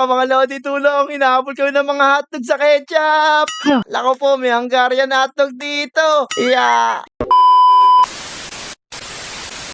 mga lodi, tulong! Hinahabol kami ng mga hotdog sa ketchup! Lako po, may Hungarian hotdog dito! Yeah!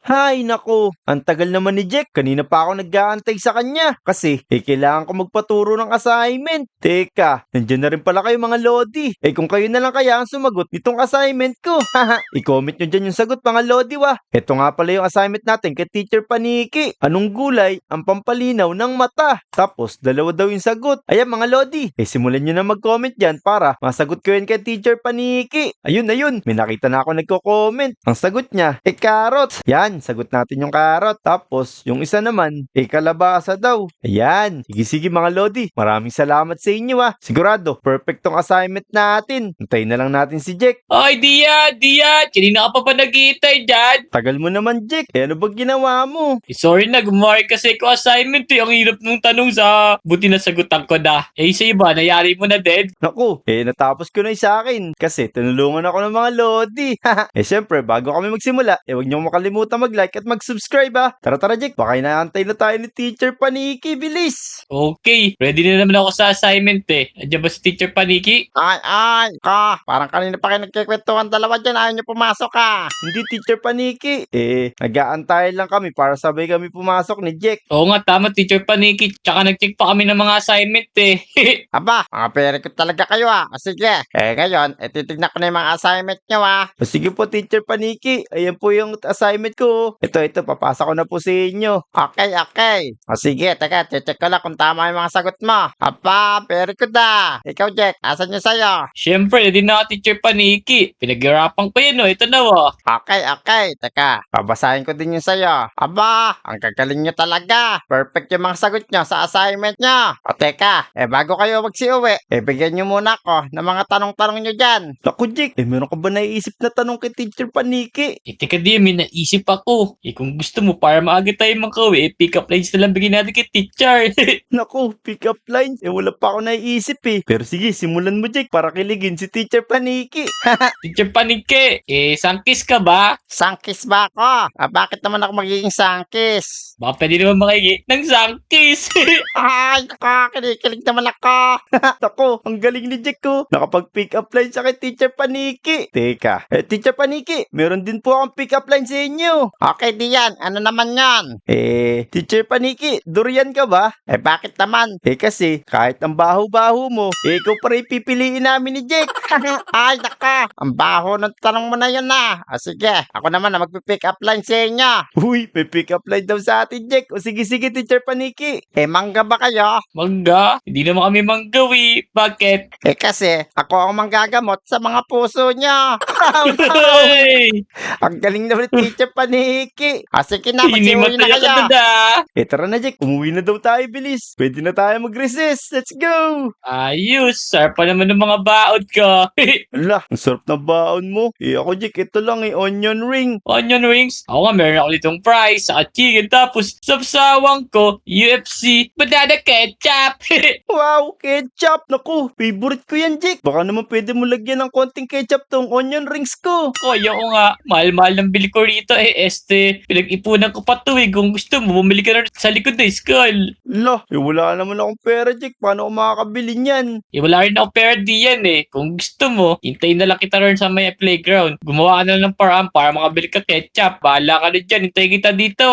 Hay nako, ang tagal naman ni Jack. Kanina pa ako nag-aantay sa kanya kasi kailangan ko magpaturo ng assignment. Teka, nandiyan na rin pala kayo mga lodi. Kung kayo na lang kaya ang sumagot nitong assignment ko. Haha, i-comment nyo dyan yung sagot mga lodi wa. Ito nga pala yung assignment natin kay Teacher Paniki. Anong gulay ang pampalinaw ng mata? Tapos, dalawa daw yung sagot. Ayan mga lodi, simulan nyo na mag-comment dyan para masagot ko yun kay Teacher Paniki. Ayun, may nakita na ako nagko-comment. Ang sagot niya, carrot. Yan, sagot natin yung carrot. Tapos, yung isa naman, kalabasa daw. Ayan. Sige mga lodi. Maraming salamat sa inyo Sigurado, perfect tong assignment natin. Antayin na lang natin si Jack. Ay, Diyan! Kanina ka pa nag-iitay dyan? Tagal mo naman, Jack. Ano ba ginawa mo? Sorry na, gumawa kasi ko assignment Ang hirap nung tanong sa buti na sagutan ko na. Sa iba, nayari mo na din. Naku, natapos ko na yung sa akin. Kasi tinulungan ako ng mga lodi. Syempre, bago kami magsimula, huwag niyo makalimutan mag-like at mag-subscribe Tara Jack, baka inaantay na tayo ni Teacher Paniki, bilis! Okay, ready na naman ako sa assignment Andiyan ba si Teacher Paniki? Parang kanina pa kayo nagkikwentuhan dalawa dyan, ayaw niyo pumasok Hindi Teacher Paniki, nag-aantay lang kami para sabay kami pumasok ni Jack. Oo nga, tama Teacher Paniki. Tsaka nag-check pa kami ng mga assignment Aba, mga pere ko talaga kayo Sige, ngayon, titignan ko na yung mga assignment nyo Sige po Teacher Paniki, ayan po yung assignment ko. Ito, papasa ko na po sa inyo. Okay. Sige, teka, check ko lang kung tama yung mga sagot mo. Aba, pere ko Ikaw Jack, asan nyo sa'yo? Siyempre, hindi na Teacher Paniki. Pinaghirapan ko yan Ito na Okay. Teka, babasahin ko din yung sa'yo. Aba, ang gagaling nyo talaga. Perfect yung mga sagot nyo sa assignment nyo. O teka, bago kayo magsiuwi, bigyan nyo muna ako ng mga tanong-tanong nyo dyan. Naku Jack, meron ka ba naiisip na tanong kay Teacher Paniki? Teka di, may naisip ako. Kung gusto mo, para maaga tayo makauwi, pick up lines na lang bigyan natin kay Teacher. Naku, pick up lines. Wala pa ako naiisip Pero sige, simulan mo Jack para kiligin si Teacher Paniki. Teacher Paniki, sangkis ka ba? Sangkis ba ako? Bakit naman ako magiging sangkis? Baka pwede naman makigi ng sangkis. Ay, kinikilig naman ako. Naku, ang galing ni Jack ko. Nakapag-pick up line sa kay Teacher Paniki. Teka, Teacher Paniki, meron din po akong pick up line sa inyo. Okay, Diyan. Ano naman yan? Teacher Paniki, durian ka ba? Bakit naman? Kasi, kahit ang baho-baho mo, ikaw pa rin pipiliin namin ni Jack. Ay, naka. Ang baho ng tanong mo na yun sige, ako naman na magpipick up line sa inyo. Uy, may pick up line daw sa atin, Jack. O sige, Teacher Paniki. Mangga ba kayo? Mangga? Hindi naman kami manggawi. Bakit? Kasi, ako ang manggagamot sa mga puso niya. Ang galing naman ni Teacher Paniki. Sige na, mag-iuwi na kayo. Tara na, Jack. Umuwi na daw tayo, bilis. Pwede na tayo mag-recess. Let's go. Ayos. Sarap pa naman ng mga baon ko. Ala, ang sarap na baon mo. Ako, Jack, ito lang onion ring. Onion rings? Ako nga, meron ako ditong fries, saka chicken, tapos sapsawang ko, UFC, banana ketchup. Wow, ketchup. Naku, favorite ko yan, Jack. Baka naman pwede mo lagyan ng konting ketchup tong onion rings ko. Kaya ko nga, mahal-mahal ng bili ko rito pinag-ipunan ko pa to Kung gusto mo, bumili ka na sa likod na school. Lah, wala naman akong pera, Jack. Paano ako makakabili niyan? Wala rin ako pera diyan Kung gusto mo, hintayin na lang kita rin sa may playground. Gumawa ka na lang ng paraan para makabili ka ketchup. Bahala ka na dyan, hintayin kita dito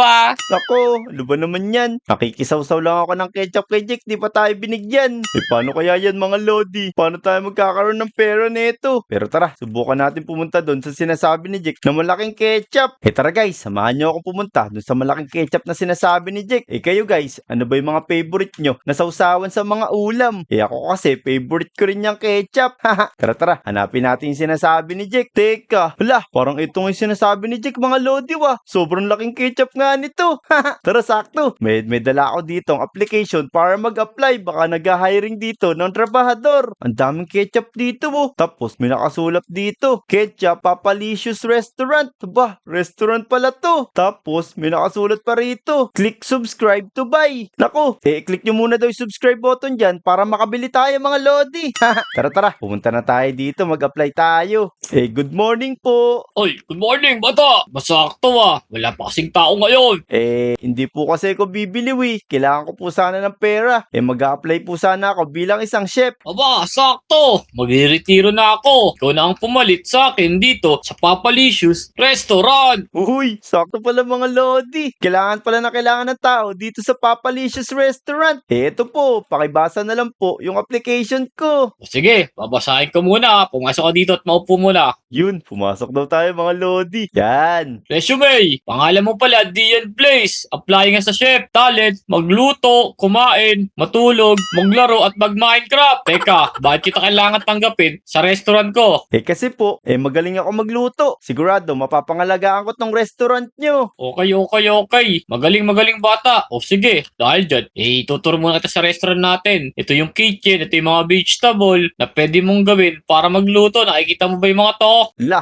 Nako, ano ba naman yan? Nakikisawsaw lang ako ng ketchup kay Jack, di pa tayo binigyan. Paano kaya yan mga lodi? Paano tayo magkakaroon ng pera nito? Pero tara, subukan natin pumunta doon sa sinasabi ni Jack na malaking ketchup. Tara guys, samahan nyo akong pumunta doon sa malaking ketchup na sinasabi ni Jack. Kayo guys, ano ba yung mga favorite nyo na sausawan sa mga ulam? Ako kasi, favorite ko rin yung ketchup. Tara, hanapin natin yung sinasabi ni Jack. Teka, parang ito yung sinasabi ni Jack mga lodi Sobrang laking ketchup nga nito. Tara, sakto. May dala ako dito ang application para mag-apply. Baka nag-hiring dito ng trabahador. Ang daming ketchup dito Tapos may nakasulat dito, Ketchup Papalicious Restaurant. Restaurant pala to. Tapos, may nakasulat pa rito. Click subscribe to buy. Nako, click nyo muna daw yung subscribe button dyan para makabili tayo mga lodi. Tara, pumunta na tayo dito. Mag-apply tayo. Good morning po. Oy, good morning, bata! Masakto wala pa kasing tao ngayon. Hindi po kasi ako bibili, Kailangan ko po sana ng pera. Mag-a-apply po sana ako bilang isang chef. Aba, sakto! Magre-retiro na ako. Ikaw na ang pumalit sa akin dito sa Papalicious Restaurant. Uy, sakto pala mga lodi. Kailangan ng tao dito sa Papalicious Restaurant. Eto po, pakibasa na lang po yung application ko. O sige, babasahin ko muna. Pumasok ka dito at maupo muna. Yun, pumasok daw tayo mga lodi. Yan. Resume, pangalan mo pala Dian Place. Apply nga sa chef, talent, magluto, kumain, matulog, maglaro at mag-Minecraft. Teka, bakit kita kailangan tanggapin sa restaurant ko? Kasi po, magaling ako magluto. Sigurado, mapapangalagaan ko tong restaurant nyo. Okay. Magaling bata. O sige, dahil dyan, tuturo muna kita sa restaurant natin. Ito yung kitchen, ito yung mga vegetable na pwede mong gawin para magluto. Nakikita mo ba yung mga to?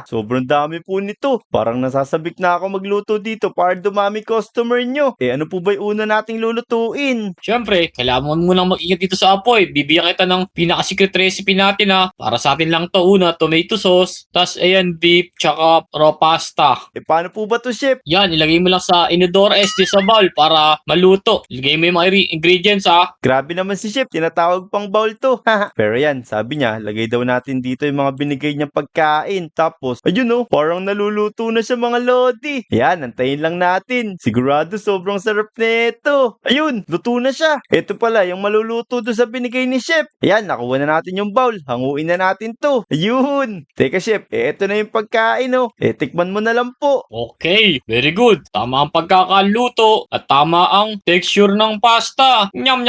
Sobrang dami po nito. Parang nasasabik na ako magluto dito para dumami customer nyo. Ano po ba yung una nating lulutuin? Siyempre, kailangan mo munang mag-ingat dito sa apoy. Bibigyan kita ng pinaka-secret recipe natin Para sa atin lang to. Una, tomato sauce. Tapos, ayan, beef, tsaka raw pasta. Paano po ba to, chef? Yan, ilagay mo lang sa inodor SD sa bowl para maluto. Ilagay mo yung mga ingredients Grabe naman si chef, tinatawag pang bowl to. Pero yan, sabi niya, lagay daw natin dito yung mga binigay niyang pagkain. Tapos, ayun parang naluluto na siya mga lodi. Yan, antayin lang natin. Sigurado sobrang sarap nito. Ayun, luto na siya. Ito pala, yung maluluto doon sa binigay ni chef. Yan, nakuha na natin yung bowl. Hanguin na natin to. Ayun. Teka chef, ito na yung pagkain tikman mo na lang po. Okay, very good. Tama ang pagkakaluto at tama ang texture ng pasta. Nyam.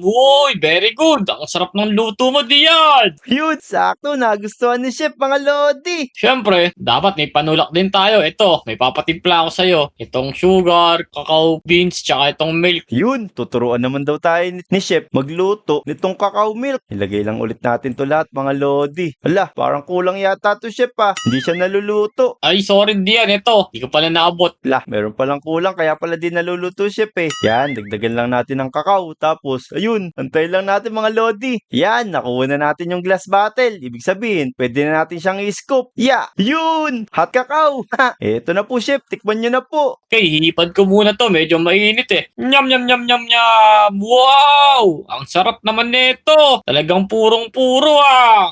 Uy, very good. Ang sarap ng luto mo, Dian. Yun, sakto. Nagustuhan ni chef mga lodi. Siyempre, dapat may panulak din tayo. Ito, may papatimpla ako sa'yo. Itong sugar, cacao beans, tsaka itong milk. Yun, tuturuan naman daw tayo ni chef magluto nitong cacao milk. Ilagay lang ulit natin to lahat mga lodi. Hala, parang kulang yata to chef Hindi siya naluluto. Ay, sorry Dian, ito. Hindi ko pala naabot. Meron palang kulang kaya pala di naluluto chef Yan, dagdagan lang natin ng kakao. Tapos, ayun, antay lang natin mga lodi. Yan, nakuha na natin yung glass bottle. Ibig sabihin, pwede na natin siyang i-scoop. Yun! Hot cacao! Eto na po chef, tikman nyo na po. Okay, hihipad ko muna to. Medyo mainit Nyam. Wow! Ang sarap naman nito. Talagang purong-puro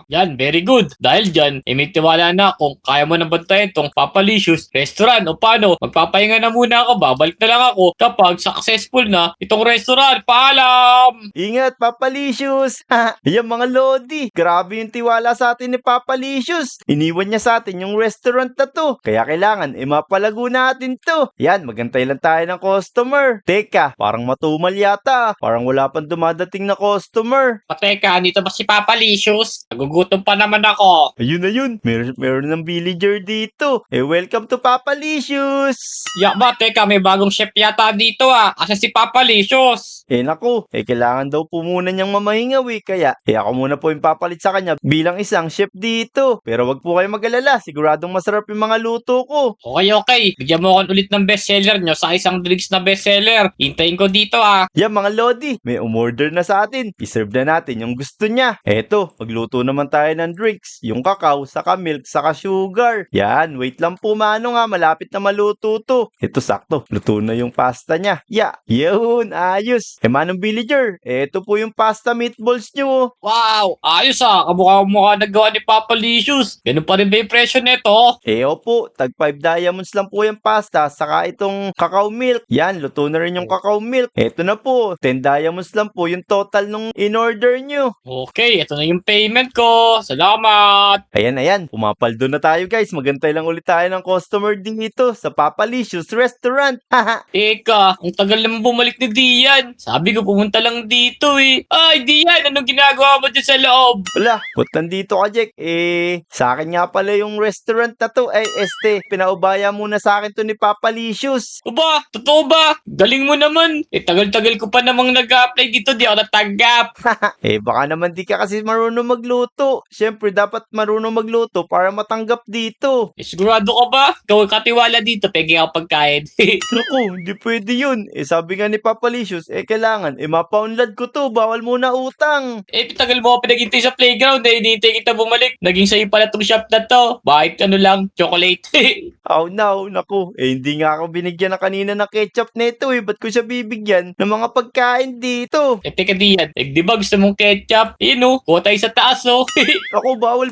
Yan, very good. Dahil dyan, may tiwala na kung kaya mo nang bantayan tong Papalicious Restaurant o paano, magpapahinga na muna ako, babalik na lang ako kapag successful na itong restaurant. Paalam! Ingat, Papalicious! Yan mga lodi, grabe yung tiwala sa atin ni Papalicious. Iniwan niya sa atin yung restaurant na to. Kaya kailangan, mapalago natin to. Yan, magantay lang tayo ng customer. Teka, parang matumal yata. Parang wala pang dumadating na customer. Pateka, dito ba si Papalicious? Nagugutom pa naman ako. Ayun. Meron ng villager dito. Welcome to Papalicious! Ba, teka, may bagong chef yata dito Asa si Papalicious? Naku, kailangan daw po muna niyang mamahingaw Kaya, ako muna po yung papalit sa kanya bilang isang chef dito. Pero wag po kayo mag-alala, siguradong masarap yung mga luto ko. Okay. Bigyan mo ako ulit ng bestseller nyo sa isang drinks na bestseller. Hintayin ko dito Yan mga lodi, may umorder na sa atin. I-serve na natin yung gusto niya. Eto, magluto naman tayo ng drinks. Yung kakao, saka milk, saka sugar. Yan, wait lang po mano malapit na maluto to. Ito sakto, luto na yung pasta niya. Yun, ayos. Manong villager, eto po yung pasta meatballs nyo. Wow, ayos Kamukha nagawa ni Papalicious. Ganun pa rin ba yung presyo nito? Opo, tag 5 diamonds lang po yung pasta, saka itong cacao milk. Yan, luto na rin yung cacao milk. Eto na po, 10 diamonds lang po yung total nung in-order nyo. Okay, ito na yung payment ko. Salamat! Ayan, pumapaldo na tayo guys. Magantay lang ulit tayo ng customer dito sa Papalicious Restaurant. Eka, ang tagal naman bumalik ni Dian. Sabi ko pumunta lang dito eh. Ay, di yan. Anong ginagawa mo dyan sa loob? Wala, ba't nandito ka, Jack? Sa akin nga pala yung restaurant na to. Pinaubaya muna sa akin to ni Papa Licious. Aba, totoo ba? Galing mo naman. Tagal-tagal ko pa namang nag-apply dito. Di ako natanggap. Baka naman di ka kasi marunong magluto. Siyempre, dapat marunong magluto para matanggap dito. Sigurado ka ba? Ikaw ang katiwala dito. Pegi ako pagkain. Naku, hindi pwede yun. Sabi nga ni Papa Licious, kailangan, mapaunlad ko to. Bawal muna utang. Tagal mo ako pinaghintay sa playground. Hinihintay kita bumalik. Naging sa'yo pala tong shop na to. Bakit ano lang, chocolate. Oh no, naku. Hindi nga ako binigyan na kanina ng ketchup nito Ba't ko siya bibigyan ng mga pagkain dito? Teka diyan. Di ba gusto mong ketchup? Kuha tayo sa taas Ako, bawal.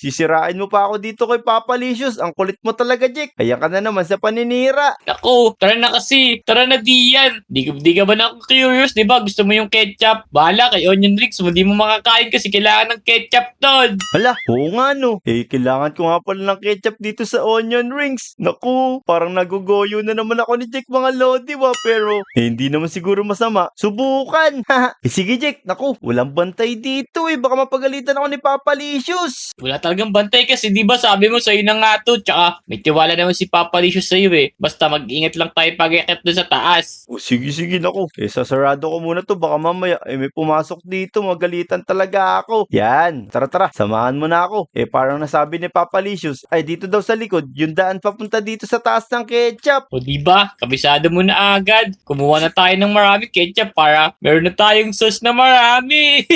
Sisirain mo pa ako dito kay Papa Licious. Ang kulit mo talaga, Jack. Ayan ka na naman sa paninira. Ako, tara na kasi. Tara na diyan. Di ka ba na curious? Di ba gusto mo yung ketchup? Bahala kay onion rings mo. Di mo makakain kasi kailangan ng ketchup doon. Hala, oo nga no. Kailangan ko nga pala ng ketchup dito sa onion rings. Naku, parang nagugoyo na naman ako ni Jack mga lodi pero hindi naman siguro masama. Subukan. Sige Jack, naku, walang bantay dito Baka mapagalitan ako ni Papa Licious. Wala talagang bantay kasi di ba sabi mo sa'yo na nga to. Tsaka may tiwala naman si Papa Licious sa'yo Basta mag-ingat lang tayo pag-iakit doon sa taas. Sige, naku. Sasarado ko muna to. Baka mamaya, may pumasok dito. Magalitan talaga ako. Yan. Tara. Samahan mo na ako. Parang nasabi ni Papa Licious, dito daw sa likod, yung daan papunta dito sa taas ng ketchup. O di ba? Kabisado mo na agad. Kumuha na tayo ng marami ketchup para meron na tayong sauce na marami.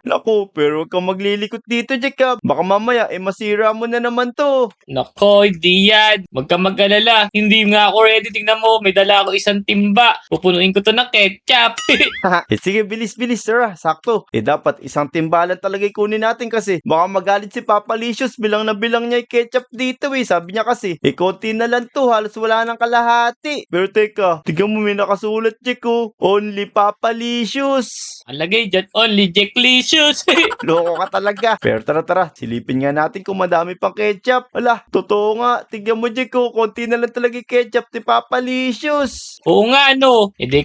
Naku, pero huwag kang maglilikot dito, Jacob. Baka mamaya, masira mo na naman to. Nako, hindi yan. Huwag kang mag-alala. Hindi nga ako ready. Tingnan mo, may dala ako isang timba. Pupunuin ko to ng ketchup. Sige, bilis, tara. Sakto. Dapat isang timbalan talaga kunin natin kasi baka magalit si Papa Licious. Bilang na bilang niya yung ketchup dito Sabi niya kasi, konti na lang to. Halos wala nang kalahati. Pero teka, tignan mo may nakasulat, Jack Only Papa Licious. Ang lagay dyan, only Jack Licious. Loko ka talaga. Pero tara. Silipin nga natin kung madami pang ketchup. Ala, totoo nga. Tignan mo, Jack konti na lang talaga yung ketchup ni Papa Licious. Oo nga,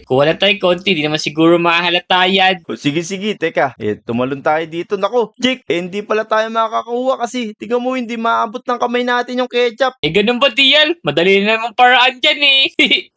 kuha lang tayo konti. Di naman siguro mahalata yan. Sige. Teka, tumalon tayo dito. Nako, Jack, hindi pala tayo makakakuha kasi tignan mo, hindi maabot ng kamay natin yung ketchup. Ganun ba diyan? Madali na namang paraan dyan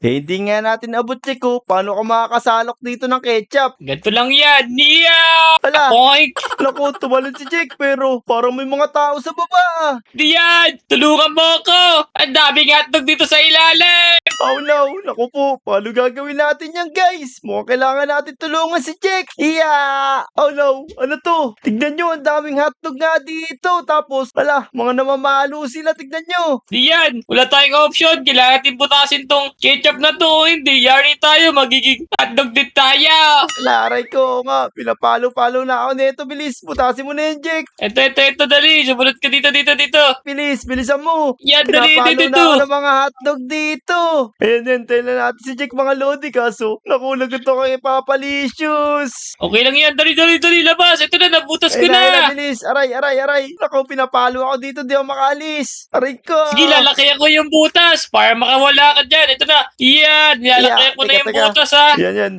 Hindi nga natin abot, Jack Paano ka makakasalok dito ng ketchup? Ganito lang yan. Yeah! Ala, Oink! naku, tumalon si Jack pero parang may mga tao sa baba. Diyan! Tulungan mo ako! Ang daming hotdog dito sa ilalim! Oh no, naku po, paano gagawin natin yan guys? Mukhang kailangan natin tulungan si Jack. Oh no, ano to? Tignan nyo, ang daming hotdog nga dito. Tapos, mga namamalo sila, tignan nyo. Diyan! Wala tayong option. Kailangan natin butasin tong ketchup na to. Hindi, yari tayo. Magiging hotdog din tayo. Laray ko nga, pinapalo-palo na ako nito. Bilis, butasin mo na yan, Jack. Ito, dali. Sumunod ka dito. Bilis, bilisan mo. Yan, dali, Pinapalo dito. na ako ng mga hotdog dito. Ayan, tayo na natin si Jack mga lodi. Kaso, nakulag ito kay Papa Licious. Okay lang yan. Dali. Labas. Ito na, nabutas ko Ayun na. bilis. Aray. Naku, pinapalo ako dito. Di ako makaalis. Aray ko. Sige, lalakihan ko yung butas para makawala ka dyan. Ito na. Yan. Lalakayan ko na yung teka. butas ha. Yan.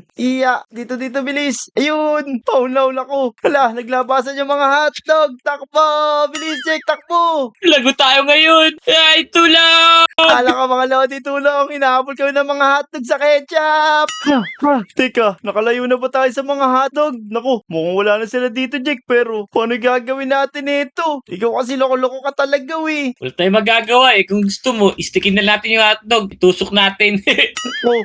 Dito, bilis. Ayun. Oh no, naku. Naglabasan yung mga hotdog. Takbo. Bilis, Jack. Takbo. Lago tayo ngayon. Ay, tulong. Kala ka mga lodi, tulong. Hinahabol kami ng mga hotdog sa ketchup. Teka, nakalayo na ba tayo sa mga hotdog? Naku, mukhang wala na sila dito, Jack. Pero, paano gagawin natin ito? Ikaw kasi loko-loko ka talaga, Wala tayong magagawa Kung gusto mo, istikin na natin yung hotdog. Itusok natin.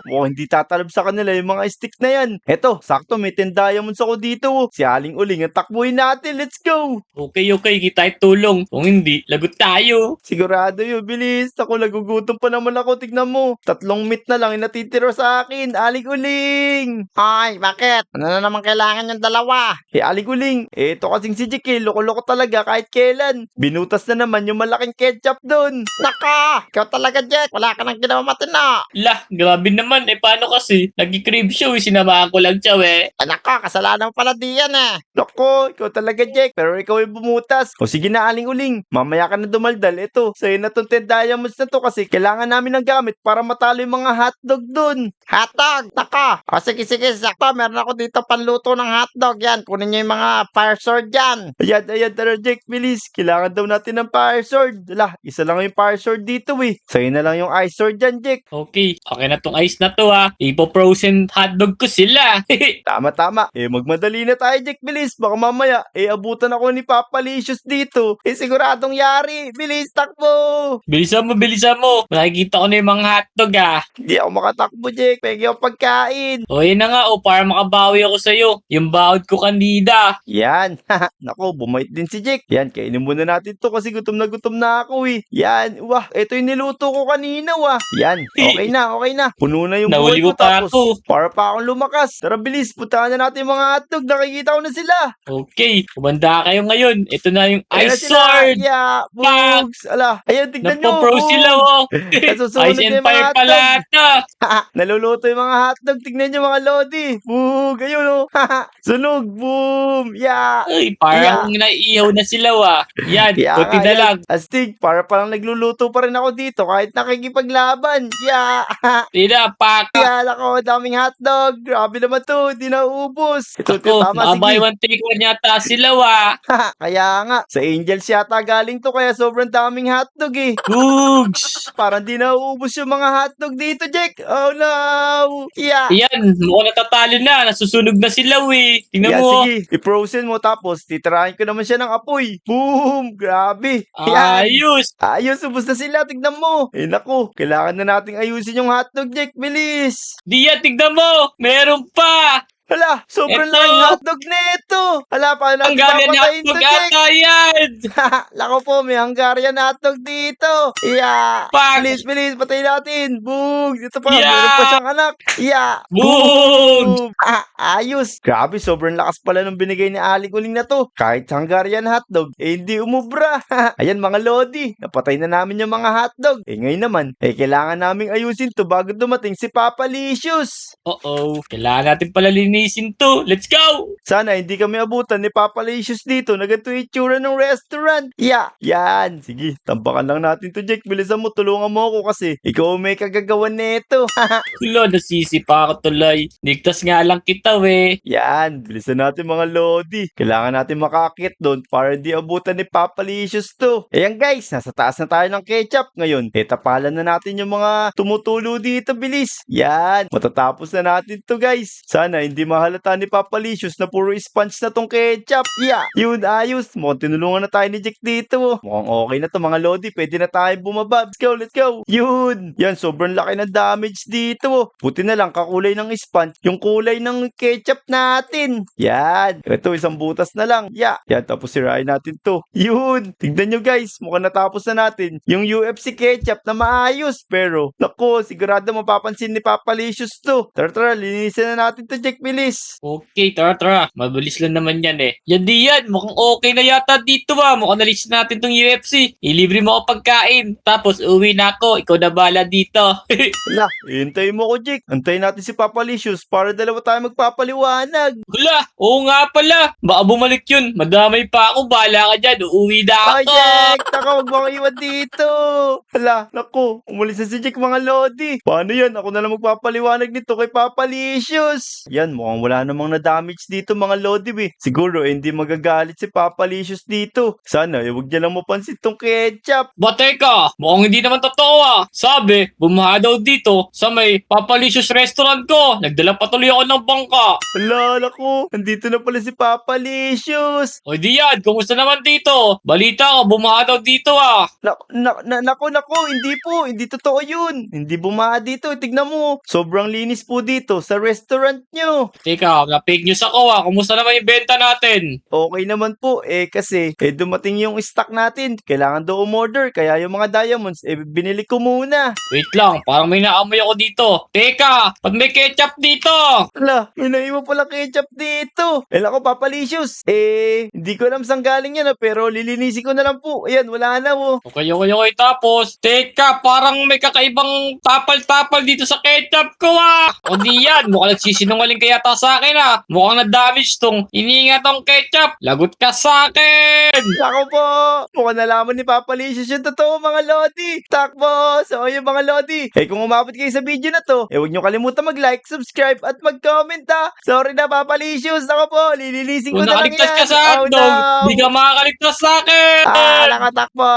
Mukhang hindi tatalab sa kanila yung mga stick na yan. Eto, sakto may 10 diamonds ako dito. Si Aling Uling ang takbuhin natin. Let's go! Okay. Kita tulong. Kung hindi, lagot tayo. Sigurado yun, bilis. Ako, nagugutom pa naman ako. Tignan mo. 3 meat na lang yung natitira sa akin. Aling Uling! Ay, bakit? Ano na naman kailangan yung dalawa? Aling Uling, eto kasing si Jake, loko-loko talaga kahit kailan. Binutas na naman yung malaking ketchup doon. Nako, Ikaw talaga, Jack. Wala ka nang ginawa matino. Lah, grabe naman. Paano kasi? Nag-crib show, sinamahan ko lang siya, Nako, kasalanan mo pala diyan eh. Nako, ikaw talaga, Jack. Pero ikaw ay bumutas. O sige na, aling-uling. Mamaya ka na dumaldal. Ito, sa'yo na tong 10 diamonds na to kasi kailangan namin ng gamit para matalo yung mga hotdog dun. Hotdog! Nako! O sige, sakto. Meron ako dito panluto ng hotdog. Yan, kunin niyo yung mga fire sword dyan. Ayan, tara, Jack, bilis. Kailangan daw natin ng fire sword. Ala, isa lang yung fire sword dito eh. Sa'yo na lang yung ice sword dyan, Jack. Okay, okay na tong ice na to Ipo-frozen hotdog ko sila. Tama. Magmadali na tayo, Jack, bilis. Baka mamaya, abutan ako ni Papa Licious dito. Siguradong yari. Bilis, takbo. Bilisan mo. Nakikita ko na yung mga hotdog Hindi ako makatakbo, Jack. Pegi ako pagkain. O yun na nga para makabawi ako sa'yo. Yung bahod ko kanina. Yan. Nako, bumait din si Jack. Yan, kainin muna natin to kasi gutom na ako eh. Yan. Wah, ito yung niluto ko kanina, wah. Yan. Okay na. Puno na yung Nahuli buhay ko mo pa tapos ako. para pa akong lumakas. Tara, bilis. Puntahan na natin yung mga hotdog. Nakikita ko na sila. Okay, kumanda kayo ngayon. Ito na yung Ayan na ice sila. sword. Yeah, bugs. Ala, ayan, tignan nyo. Nagpo-pro sila Nasusunod Ice na yung mga Empire hotdog. pala ito. Naluluto yung mga hotdog. Tignan nyo mga lodi. Bug. Ayun oh. Sunog. Boom. Yeah. Ay, parang naiihaw na sila Yan, Yeah, puti nga, na yan. lang. Astig, para palang nagluluto pa rin ako dito kahit nakikipaglaban. Yeah. Tinapak. Yeah, nako, daming hotdog. Grabe naman to, hindi naubos. Ito, Ako, tama, naka-buy sige. one take one yata sila Kaya nga, sa Angels yata galing to, kaya sobrang daming hotdog eh. Googs. Parang di nauubos yung mga hotdog dito, Jack. Oh no. Yeah. Yan, mukhang natatalo na. Nasusunog na sila Tingnan Yeah, mo. sige, i-frozen mo tapos titirahin ko naman siya ng apoy. Boom! Grabe. Yan. Ayos. Ayos, ubos na sila. Tignan mo. Naku, kailangan na nating ayusin yung hotdog, Jack. Bilis. Diyan, tignan mo. Meron pa. Hala, sobrang Eto. laking hotdog nito. Hala, paano Ang natin galing na papatayin to, hotdog Jack? ata yan. Lako po, may Hungarian hotdog dito. Yeah. Pak. Bilis, patayin natin. Boom. Dito pa, Yeah. meron pa siyang anak. Yeah. Boom. Ayos. Grabe, sobrang lakas pala nung binigay ni Aling Uling na to. Kahit Hungarian hotdog, hindi umubra. Ayan mga lodi, napatay na namin yung mga hotdog. Ngayon naman, kailangan naming ayusin to bago dumating si Papa Licious. Kailangan natin pala linisin to. Let's go. Sana hindi kami abutan ni Papa Licious dito na ganito yung itsura ng restaurant. Yeah. Yan. Sige, tambakan lang natin to, Jack. Bilisan mo, tulungan mo ako kasi ikaw may kagagawan nito. Kulo, nasisi pa ako tuloy. Ligtas nga lang kita Yan, bilisan natin mga lodi. Kailangan natin makakit doon para di abutan ni Papa Licious to. Ayan guys, nasa taas na tayo ng ketchup ngayon. Tapalan na natin yung mga tumutulo dito, bilis. Yan, matatapos na natin to guys. Sana hindi mahalata ni Papa Licious na puro sponge na tong ketchup. Yeah, yun ayos. Mukhang tinulungan na tayo ni Jack dito. Mukhang okay na to mga lodi. Pwede na tayo bumaba. Let's go. Yun. Yan, sobrang laki ng damage dito. Buti na lang kakulay ng sponge. Yung kulay ng ketchup natin. Yan. Ito, isang butas na lang. Yeah. Yan, tapos sirain natin to. Yun. Tignan nyo guys. Mukhang natapos na natin yung UFC ketchup na maayos. Pero, naku, sigurado mapapansin ni Papa Licious to. Tara, linisin na natin to, Jack, bilis. Okay, tara. Mabilis lang naman yan Yan diyan, mukhang okay na yata dito Mukhang nalis natin tong UFC. Ilibre mo ako pagkain. Tapos uwi na ako. Ikaw na bala dito. Wala, hintayin mo ko, Jack. Antayin natin si Papa Licious para dalawa tayo magpapaliwanag. Wala, oo nga pala. Baka bumalik yun. Madamay pa ako. Bala ka dyan. Uuwi na Ay, ako. Jack! Taka, wag mo akong iwan dito. Hala, naku, umalis na si Jack mga lodi. Paano yan? Ako na lang magpapaliwanag nito kay Papa Licious. Yan, mukhang wala namang na-damage dito mga lodi, Siguro, hindi magagalit si Papa Licious dito. Sana, wag niya lang mapansin tong ketchup. Ba teka, mukhang hindi naman totoo Sabi, bumaha daw dito sa may Papalicious restaurant ko. Nagdala pa tuloy ako ng bangka. Hala, naku, nandito na pala si Papa Licious. O di yan, kumusta naman dito? Balita ko, bumaha daw dito Naku, hindi totoo yun. Hindi bumaha dito, tignan mo. Sobrang linis po dito sa restaurant nyo. Teka, na fake news ako Kumusta naman yung benta natin? Okay naman po, kasi dumating yung stock natin. Kailangan daw umorder, kaya yung mga diamonds, binili ko muna. Wait lang, parang may naamoy ako dito. Teka, pag may ketchup dito! Ala, may naiwan pala ketchup dito. Ako, Papalicious. Hindi ko alam saan galing yan, pero lilinisin ko na lang po. Ayan, wala na, oh. Okay. Tapos, teka, parang may kakaibang tapal-tapal dito sa ketchup ko O di yan, mukhang nagsisinungaling kaya ta sa akin Mukhang na-damage tong iniingat tong ketchup. Lagot ka sa akin! Ako po, mukhang nalaman ni Papalicious yung totoo, mga Lodi. Takbo! So, yung mga Lodi. Kung umabot kayo sa video na to, huwag nyo kalimutan mag-like, subscribe, at mag-comment Sorry na, Papalicious. Ako po, lilinisin ko Kung na lang nakaligtas yan. ka sa hotdog, di ka makakaligtas sa akin! Nakatakbo!